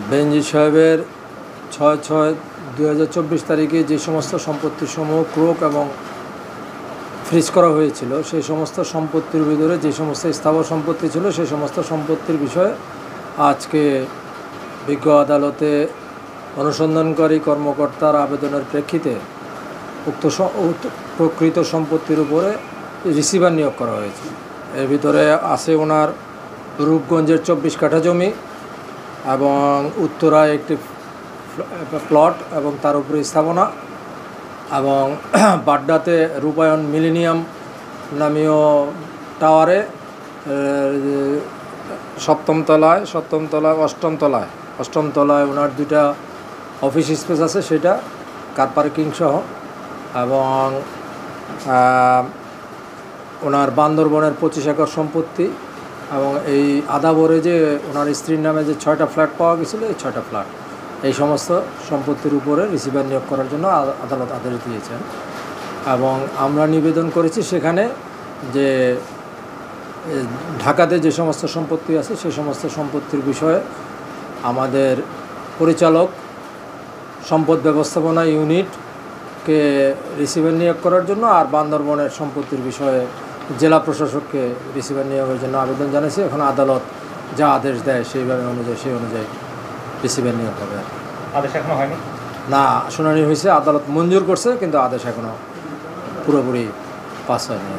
বেনজির সাহেবের 6/6/2024 তারিখে যে সমস্ত সম্পত্তিসমূহ ক্রোক এবং ফ্রিজ করা হয়েছিল সেই সমস্ত সম্পত্তির ভিতরে যে সমস্ত স্থাবর সম্পত্তি ছিল সেই সমস্ত সম্পত্তির বিষয়ে আজকে বিজ্ঞ আদালতে অনুসন্ধানকারী কর্মকর্তার আবেদনের প্রেক্ষিতে উক্ত প্রকৃত সম্পত্তির উপরে রিসিভার নিয়োগ করা হয়েছে। এর ভিতরে আছে ওনার রূপগঞ্জের 24 কাঠা জমি এবং উত্তরায় একটি প্লট এবং তার উপরে স্থাপনা এবং বাড্ডাতে রূপায়ণ মিলেনিয়াম নামীয় টাওয়ারে 7ম তলায় 8ম তলায় ওনার 2টা অফিস স্পেস আছে, সেটা কার পার্কিং সহ, এবং ওনার বান্দরবনের 25 একর সম্পত্তি এবং এই আদাবরে যে ওনার স্ত্রীর নামে যে 6টা ফ্ল্যাট পাওয়া গেছিলো এই 6টা ফ্ল্যাট, এই সমস্ত সম্পত্তির উপরে রিসিভার নিয়োগ করার জন্য আদালত আদেশ দিয়েছেন। এবং আমরা নিবেদন করেছি সেখানে যে ঢাকাতে যে সমস্ত সম্পত্তি আছে সেই সমস্ত সম্পত্তির বিষয়ে আমাদের পরিচালক সম্পদ ব্যবস্থাপনা ইউনিটকে রিসিভার নিয়োগ করার জন্য আর বান্দরবনের সম্পত্তির বিষয়ে জেলা প্রশাসককে রিসিভার নিয়োগের জন্য আবেদন জানিয়েছি। এখন আদালত যা আদেশ দেয় সেই অনুযায়ী রিসিভার নিয়োগ হবে। আদেশ এখনো হয়নি? না, শুনানি হয়েছে, আদালত মঞ্জুর করছে, কিন্তু আদেশ এখনও পুরোপুরি পাস হয়নি।